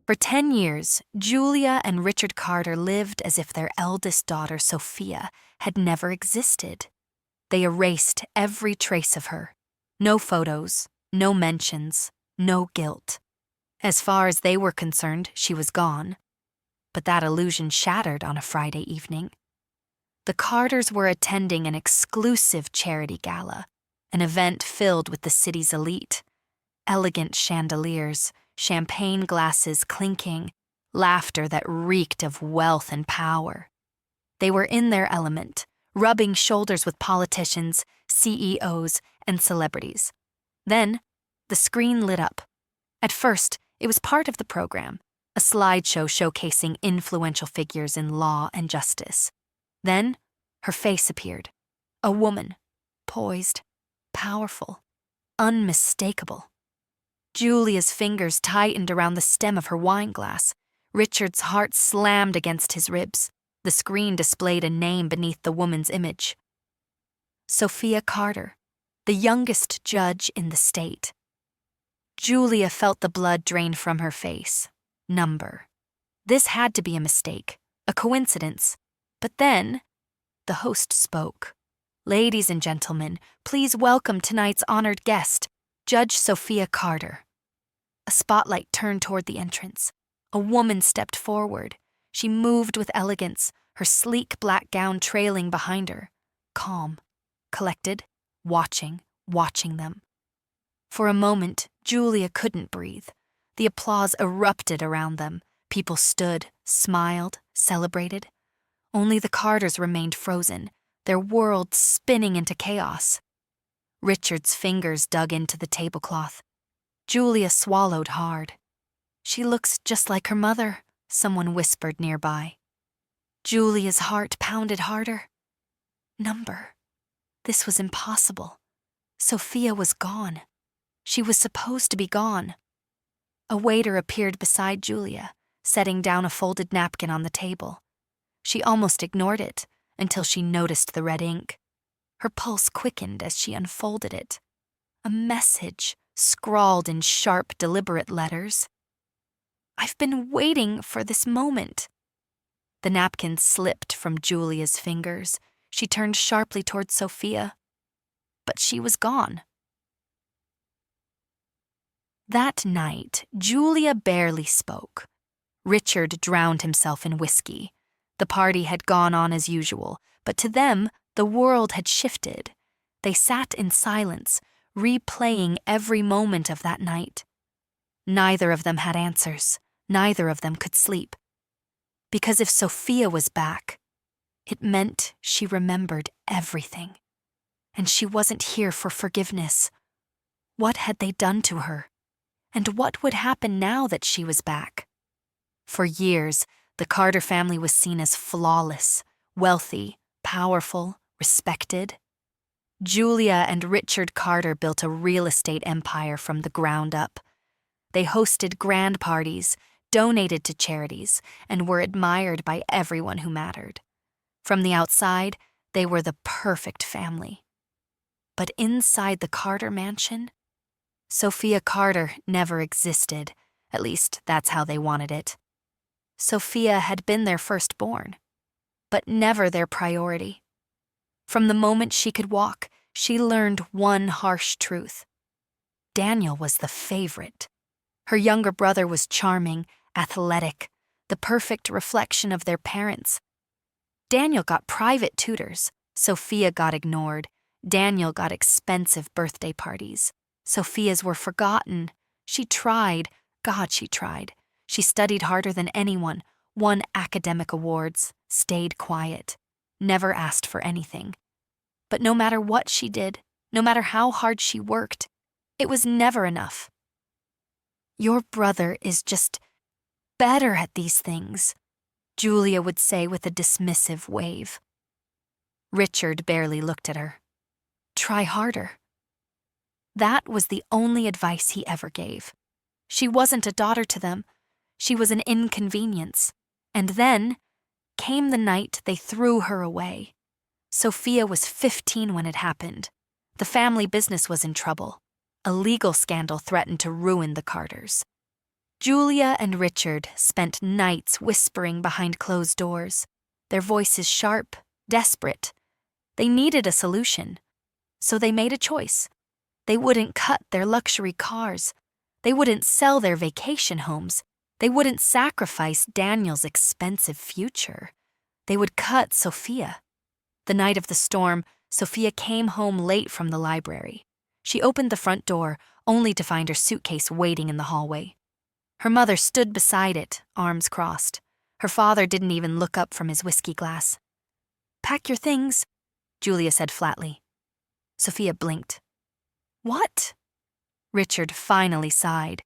For 10 years, Julia and Richard Carter lived as if their eldest daughter, Sophia, had never existed. They erased every trace of her. No photos, no mentions, no guilt. As far as they were concerned, she was gone. But that illusion shattered on a Friday evening. The Carters were attending an exclusive charity gala, an event filled with the city's elite. Elegant chandeliers, champagne glasses clinking, laughter that reeked of wealth and power. They were in their element, rubbing shoulders with politicians, CEOs, and celebrities. Then, the screen lit up. At first, it was part of the program, a slideshow showcasing influential figures in law and justice. Then, her face appeared. A woman, poised, powerful, unmistakable. Julia's fingers tightened around the stem of her wine glass. Richard's heart slammed against his ribs. The screen displayed a name beneath the woman's image. Sophia Carter, the youngest judge in the state. Julia felt the blood drain from her face. Number. This had to be a mistake, a coincidence. But then, the host spoke. "Ladies and gentlemen, please welcome tonight's honored guest, Judge Sophia Carter." A spotlight turned toward the entrance. A woman stepped forward. She moved with elegance, her sleek black gown trailing behind her. Calm, collected, watching them. For a moment, Julia couldn't breathe. The applause erupted around them. People stood, smiled, celebrated. Only the Carters remained frozen, their world spinning into chaos. Richard's fingers dug into the tablecloth. Julia swallowed hard. "She looks just like her mother," someone whispered nearby. Julia's heart pounded harder. Number. This was impossible. Sophia was gone. She was supposed to be gone. A waiter appeared beside Julia, setting down a folded napkin on the table. She almost ignored it until she noticed the red ink. Her pulse quickened as she unfolded it. A message scrawled in sharp, deliberate letters. "I've been waiting for this moment." The napkin slipped from Julia's fingers. She turned sharply toward Sophia. But she was gone. That night, Julia barely spoke. Richard drowned himself in whiskey. The party had gone on as usual, but to them, the world had shifted. They sat in silence, replaying every moment of that night. Neither of them had answers. Neither of them could sleep. Because if Sophia was back, it meant she remembered everything. And she wasn't here for forgiveness. What had they done to her? And what would happen now that she was back? For years, the Carter family was seen as flawless, wealthy, powerful, respected. Julia and Richard Carter built a real estate empire from the ground up. They hosted grand parties, donated to charities, and were admired by everyone who mattered. From the outside, they were the perfect family. But inside the Carter mansion, Sophia Carter never existed. At least, that's how they wanted it. Sophia had been their firstborn, but never their priority. From the moment she could walk, she learned one harsh truth. Daniel was the favorite. Her younger brother was charming, athletic, the perfect reflection of their parents. Daniel got private tutors. Sophia got ignored. Daniel got expensive birthday parties. Sophia's were forgotten. She tried. God, she tried. She studied harder than anyone, won academic awards, stayed quiet, never asked for anything. But no matter what she did, no matter how hard she worked, it was never enough. "Your brother is just better at these things," Julia would say with a dismissive wave. Richard barely looked at her. "Try harder." That was the only advice he ever gave. She wasn't a daughter to them. She was an inconvenience. And then came the night they threw her away. Sophia was 15 when it happened. The family business was in trouble. A legal scandal threatened to ruin the Carters. Julia and Richard spent nights whispering behind closed doors, their voices sharp, desperate. They needed a solution, so they made a choice. They wouldn't cut their luxury cars. They wouldn't sell their vacation homes. They wouldn't sacrifice Daniel's expensive future. They would cut Sophia. The night of the storm, Sophia came home late from the library. She opened the front door, only to find her suitcase waiting in the hallway. Her mother stood beside it, arms crossed. Her father didn't even look up from his whiskey glass. "Pack your things," Julia said flatly. Sophia blinked. "What?" Richard finally sighed.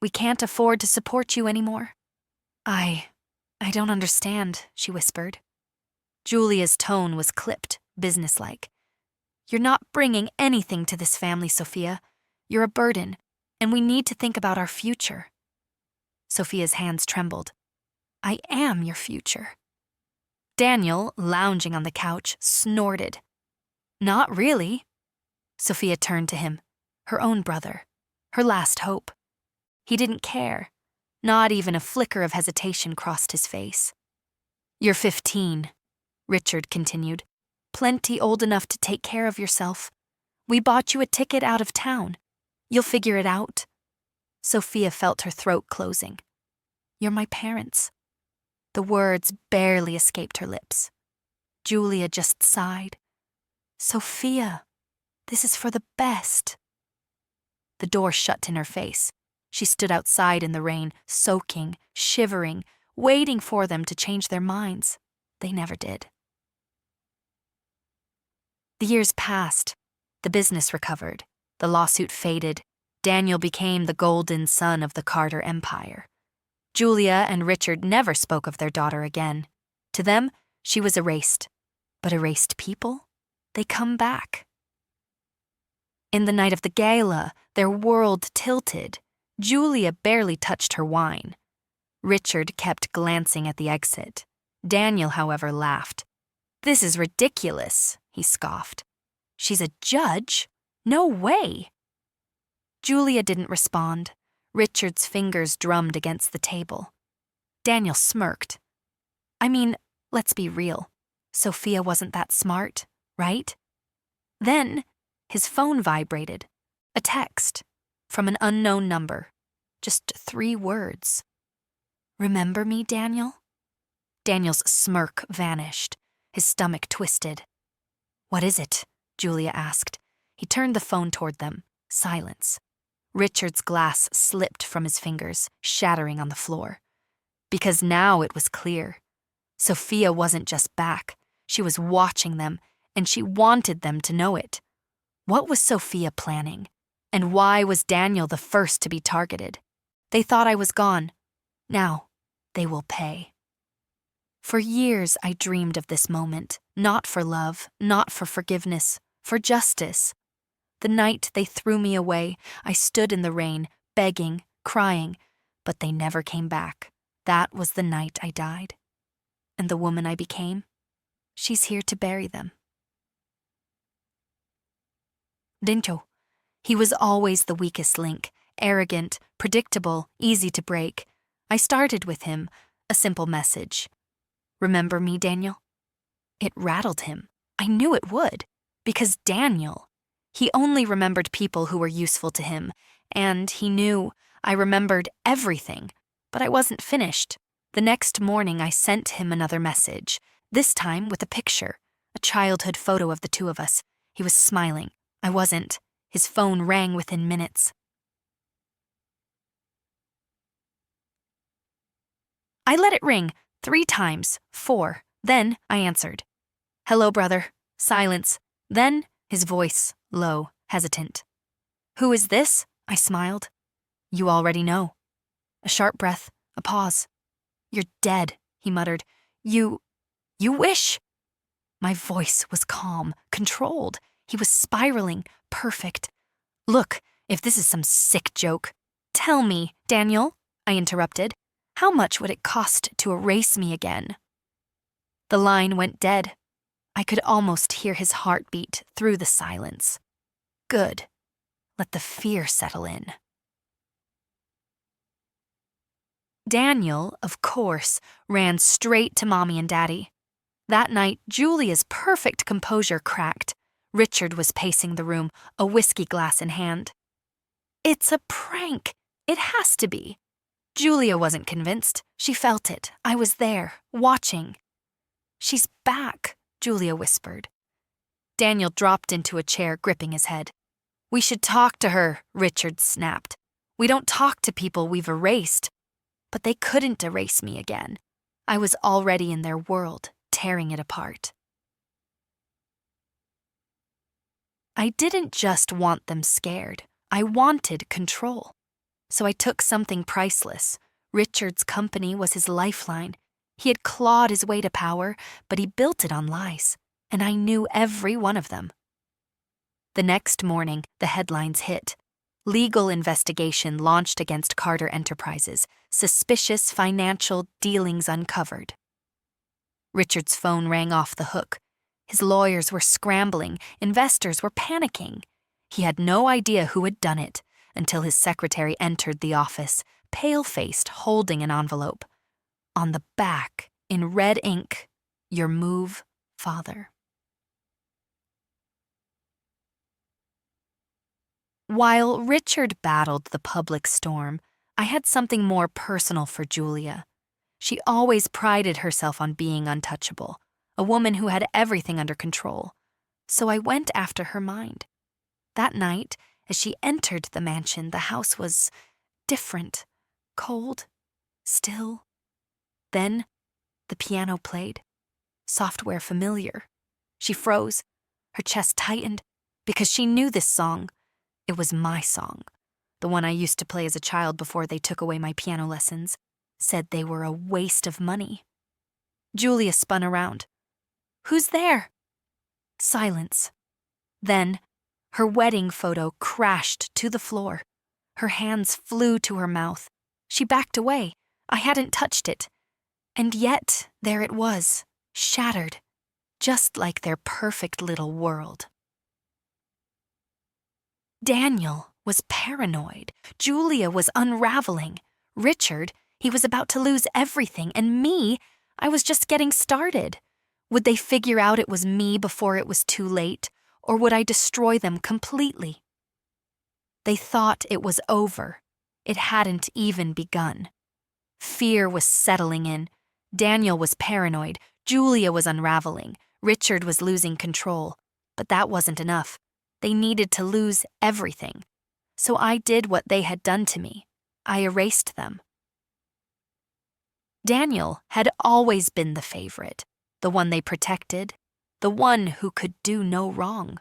"We can't afford to support you anymore." I don't understand," she whispered. Julia's tone was clipped, businesslike. "You're not bringing anything to this family, Sophia. You're a burden, and we need to think about our future." Sophia's hands trembled. "I am your future." Daniel, lounging on the couch, snorted. "Not really." Sophia turned to him, her own brother, her last hope. He didn't care. Not even a flicker of hesitation crossed his face. "You're 15, Richard continued. "Plenty old enough to take care of yourself. We bought you a ticket out of town. You'll figure it out." Sophia felt her throat closing. "You're my parents." The words barely escaped her lips. Julia just sighed. "Sophia, this is for the best." The door shut in her face. She stood outside in the rain, soaking, shivering, waiting for them to change their minds. They never did. The years passed. The business recovered. The lawsuit faded. Daniel became the golden son of the Carter empire. Julia and Richard never spoke of their daughter again. To them, she was erased. But erased people? They come back. In the night of the gala, their world tilted. Julia barely touched her wine. Richard kept glancing at the exit. Daniel, however, laughed. "This is ridiculous," he scoffed. "She's a judge? No way." Julia didn't respond. Richard's fingers drummed against the table. Daniel smirked. "I mean, let's be real. Sophia wasn't that smart, right?" Then his phone vibrated. A text from an unknown number. Just 3 words. "Remember me, Daniel?" Daniel's smirk vanished. His stomach twisted. "What is it?" Julia asked. He turned the phone toward them. Silence. Richard's glass slipped from his fingers, shattering on the floor. Because now it was clear. Sophia wasn't just back. She was watching them, and she wanted them to know it. What was Sophia planning? And why was Daniel the first to be targeted? "They thought I was gone. Now, they will pay." For years, I dreamed of this moment, not for love, not for forgiveness, for justice. The night they threw me away, I stood in the rain, begging, crying, but they never came back. That was the night I died. And the woman I became, she's here to bury them. Dincho. He was always the weakest link, arrogant, predictable, easy to break. I started with him, a simple message. "Remember me, Daniel?" It rattled him. I knew it would. Because Daniel, he only remembered people who were useful to him, and he knew I remembered everything, but I wasn't finished. The next morning I sent him another message, this time with a picture, a childhood photo of the two of us. He was smiling. I wasn't. His phone rang within minutes. I let it ring 3 times, 4. Then I answered. "Hello, brother." Silence. Then his voice, low, hesitant. "Who is this?" I smiled. "You already know." A sharp breath, a pause. "You're dead," he muttered. You wish." My voice was calm, controlled. He was spiraling, perfect. "Look, if this is some sick joke." "Tell me, Daniel," I interrupted. "How much would it cost to erase me again?" The line went dead. I could almost hear his heartbeat through the silence. Good. Let the fear settle in. Daniel, of course, ran straight to Mommy and Daddy. That night, Julia's perfect composure cracked. Richard was pacing the room, a whiskey glass in hand. "It's a prank. It has to be." Julia wasn't convinced. She felt it. I was there, watching. "She's back," Julia whispered. Daniel dropped into a chair, gripping his head. "We should talk to her," Richard snapped. "We don't talk to people we've erased." But they couldn't erase me again. I was already in their world, tearing it apart. I didn't just want them scared. I wanted control. So I took something priceless. Richard's company was his lifeline. He had clawed his way to power, but he built it on lies, and I knew every one of them. The next morning, the headlines hit. Legal investigation launched against Carter Enterprises. Suspicious financial dealings uncovered. Richard's phone rang off the hook. His lawyers were scrambling. Investors were panicking. He had no idea who had done it until his secretary entered the office, pale-faced, holding an envelope. On the back, in red ink, "Your move, father." While Richard battled the public storm, I had something more personal for Julia. She always prided herself on being untouchable, a woman who had everything under control. So I went after her mind. That night, as she entered the mansion, the house was different, cold, still. Then, the piano played, software familiar. She froze, her chest tightened, because she knew this song. It was my song, the one I used to play as a child before they took away my piano lessons, said they were a waste of money. Julia spun around. "Who's there?" Silence. Then, her wedding photo crashed to the floor. Her hands flew to her mouth. She backed away. I hadn't touched it. And yet, there it was, shattered, just like their perfect little world. Daniel was paranoid. Julia was unraveling. Richard, he was about to lose everything. And me, I was just getting started. Would they figure out it was me before it was too late? Or would I destroy them completely? They thought it was over. It hadn't even begun. Fear was settling in. Daniel was paranoid. Julia was unraveling. Richard was losing control. But that wasn't enough. They needed to lose everything. So I did what they had done to me. I erased them. Daniel had always been the favorite, the one they protected, the one who could do no wrong.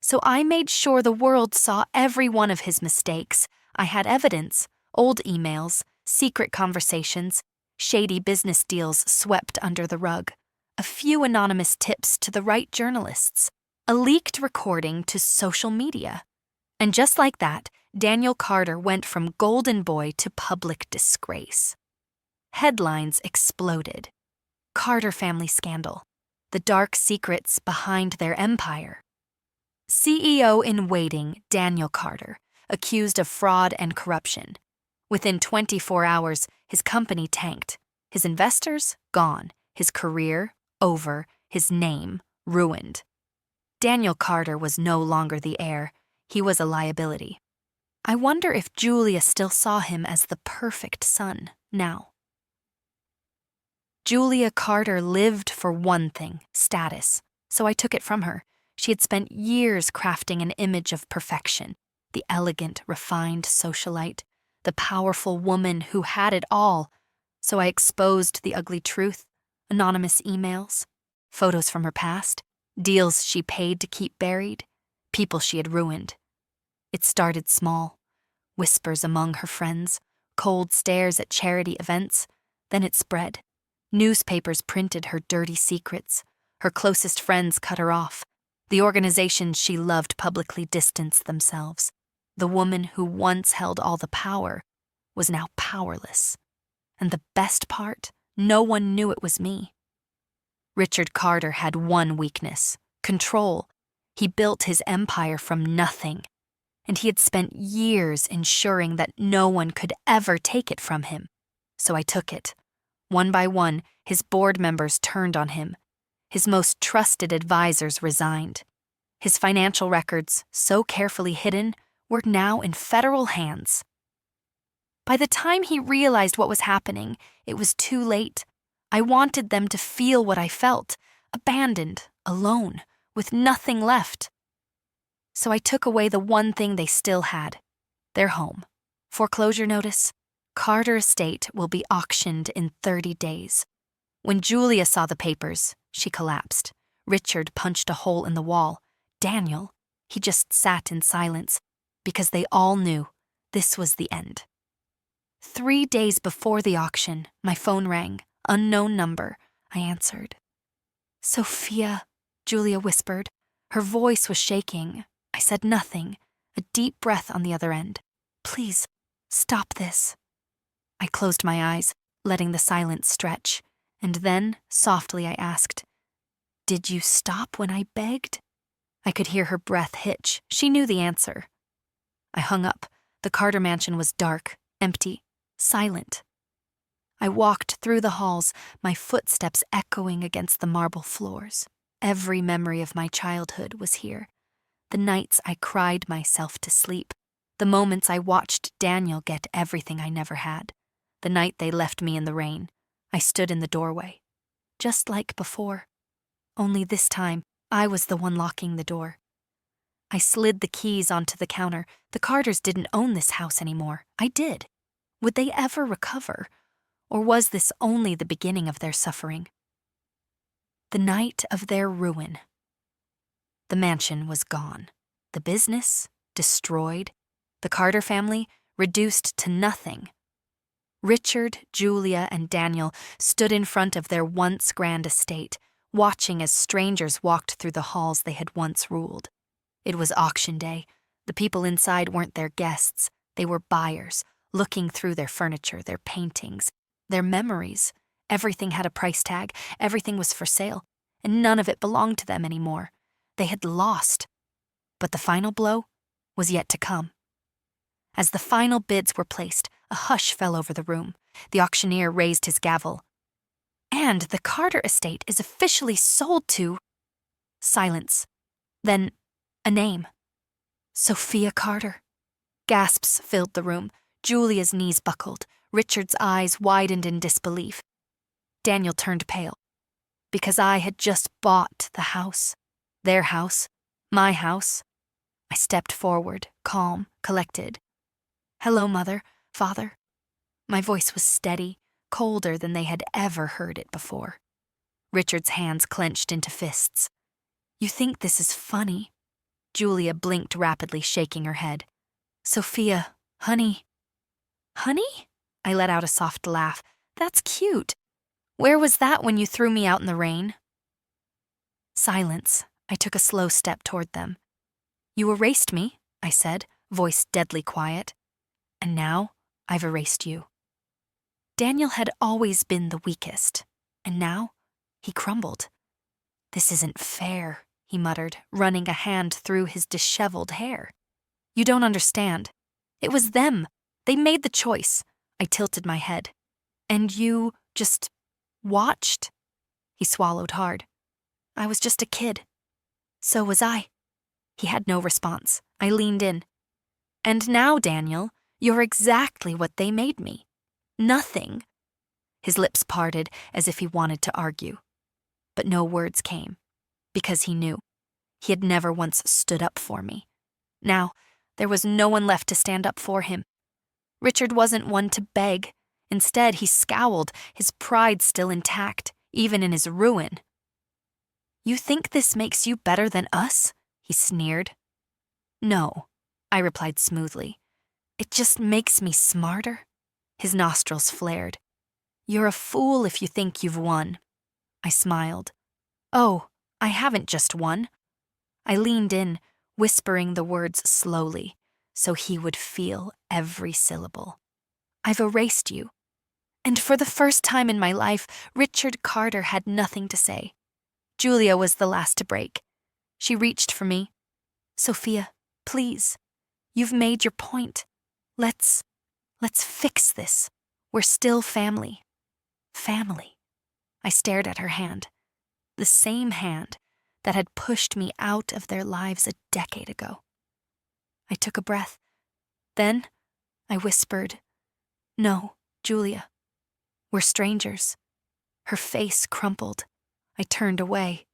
So I made sure the world saw every one of his mistakes. I had evidence, old emails, secret conversations, shady business deals swept under the rug, a few anonymous tips to the right journalists, a leaked recording to social media. And just like that, Daniel Carter went from golden boy to public disgrace. Headlines exploded. Carter family scandal. The dark secrets behind their empire. CEO in waiting, Daniel Carter, accused of fraud and corruption. Within 24 hours, his company tanked. His investors, gone. His career, over. His name, ruined. Daniel Carter was no longer the heir. He was a liability. I wonder if Julia still saw him as the perfect son now. Julia Carter lived for one thing, status, so I took it from her. She had spent years crafting an image of perfection, the elegant, refined socialite, the powerful woman who had it all. So I exposed the ugly truth, anonymous emails, photos from her past, deals she paid to keep buried, people she had ruined. It started small, whispers among her friends, cold stares at charity events. Then it spread. Newspapers printed her dirty secrets. Her closest friends cut her off. The organizations she loved publicly distanced themselves. The woman who once held all the power was now powerless. And the best part, no one knew it was me. Richard Carter had one weakness, control. He built his empire from nothing, and he had spent years ensuring that no one could ever take it from him. so I took it. One by one, his board members turned on him. His most trusted advisors resigned. His financial records, so carefully hidden, were now in federal hands. By the time he realized what was happening, it was too late. I wanted them to feel what I felt, abandoned, alone, with nothing left. So I took away the one thing they still had, their home. Foreclosure notice: Carter Estate will be auctioned in 30 days. When Julia saw the papers, she collapsed. Richard punched a hole in the wall. Daniel, he just sat in silence, because they all knew this was the end. 3 days before the auction, my phone rang. Unknown number. I answered. "Sophia," Julia whispered. Her voice was shaking. I said nothing, a deep breath on the other end. "Please, stop this." I closed my eyes, letting the silence stretch, and then, softly, I asked, "Did you stop when I begged?" I could hear her breath hitch. She knew the answer. I hung up. The Carter mansion was dark, empty, silent. I walked through the halls, my footsteps echoing against the marble floors. Every memory of my childhood was here. The nights I cried myself to sleep. The moments I watched Daniel get everything I never had. The night they left me in the rain. I stood in the doorway. Just like before. Only this time, I was the one locking the door. I slid the keys onto the counter. The Carters didn't own this house anymore. I did. Would they ever recover? Or was this only the beginning of their suffering? The night of their ruin. The mansion was gone. The business, destroyed. The Carter family, reduced to nothing. Richard, Julia, and Daniel stood in front of their once grand estate, watching as strangers walked through the halls they had once ruled. It was auction day. The people inside weren't their guests. They were buyers, looking through their furniture, their paintings, their memories. Everything had a price tag, everything was for sale, and none of it belonged to them anymore. They had lost. But the final blow was yet to come. As the final bids were placed, a hush fell over the room. The auctioneer raised his gavel. "And the Carter estate is officially sold to..." Silence. Then, a name. "Sophia Carter." Gasps filled the room. Julia's knees buckled. Richard's eyes widened in disbelief. Daniel turned pale. Because I had just bought the house. Their house. My house. I stepped forward, calm, collected. "Hello, Mother, Father." My voice was steady, colder than they had ever heard it before. Richard's hands clenched into fists. "You think this is funny?" Julia blinked rapidly, shaking her head. "Sophia, honey." "Honey?" I let out a soft laugh. "That's cute. Where was that when you threw me out in the rain?" Silence. I took a slow step toward them. "You erased me," I said, voice deadly quiet. "And now I've erased you." Daniel had always been the weakest, and now he crumbled. "This isn't fair," he muttered, running a hand through his disheveled hair. "You don't understand. It was them. They made the choice." I tilted my head. "And you just watched?" He swallowed hard. "I was just a kid." "So was I." He had no response. I leaned in. "And now, Daniel, you're exactly what they made me. Nothing." His lips parted as if he wanted to argue. But no words came, because he knew. He had never once stood up for me. Now, there was no one left to stand up for him. Richard wasn't one to beg. Instead, he scowled, his pride still intact, even in his ruin. "You think this makes you better than us?" he sneered. "No," I replied smoothly. "It just makes me smarter." His nostrils flared. "You're a fool if you think you've won." I smiled. "Oh, I haven't just won." I leaned in, whispering the words slowly, so he would feel every syllable. "I've erased you." And for the first time in my life, Richard Carter had nothing to say. Julia was the last to break. She reached for me. "Sophia, please. You've made your point. Let's fix this. We're still family. Family. I stared at her hand. The same hand that had pushed me out of their lives a decade ago. I took a breath. Then I whispered, "No, Julia. We're strangers." Her face crumpled. I turned away.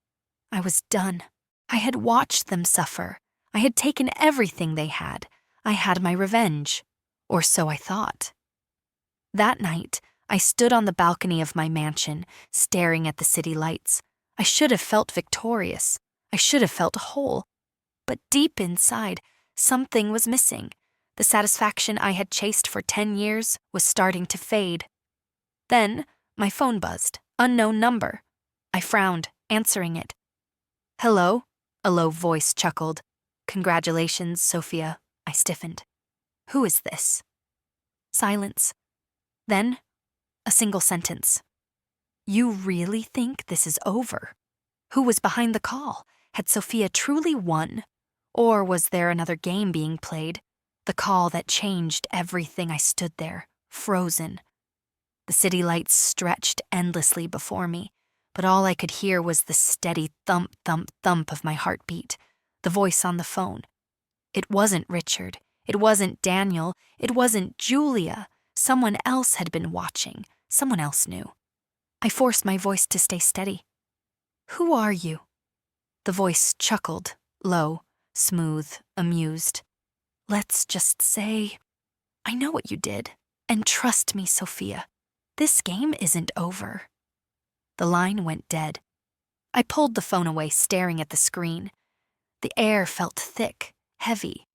I was done. I had watched them suffer. I had taken everything they had. I had my revenge. Or so I thought. That night, I stood on the balcony of my mansion, staring at the city lights. I should have felt victorious. I should have felt whole. But deep inside, something was missing. The satisfaction I had chased for 10 years was starting to fade. Then, my phone buzzed. Unknown number. I frowned, answering it. "Hello?" A low voice chuckled. "Congratulations, Sophia." I stiffened. "Who is this?" Silence. Then, a single sentence. "You really think this is over?" Who was behind the call? Had Sophia truly won? Or was there another game being played? The call that changed everything. I stood there, frozen. The city lights stretched endlessly before me, but all I could hear was the steady thump, thump, thump of my heartbeat. The voice on the phone. It wasn't Richard. It wasn't Daniel. It wasn't Julia. Someone else had been watching. Someone else knew. I forced my voice to stay steady. "Who are you?" The voice chuckled, low, smooth, amused. "Let's just say, I know what you did. And trust me, Sophia, this game isn't over." The line went dead. I pulled the phone away, staring at the screen. The air felt thick, heavy.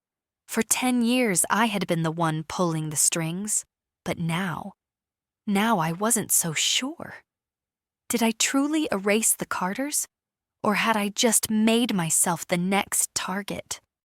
For 10 years, I had been the one pulling the strings. But now I wasn't so sure. Did I truly erase the Carters? Or had I just made myself the next target?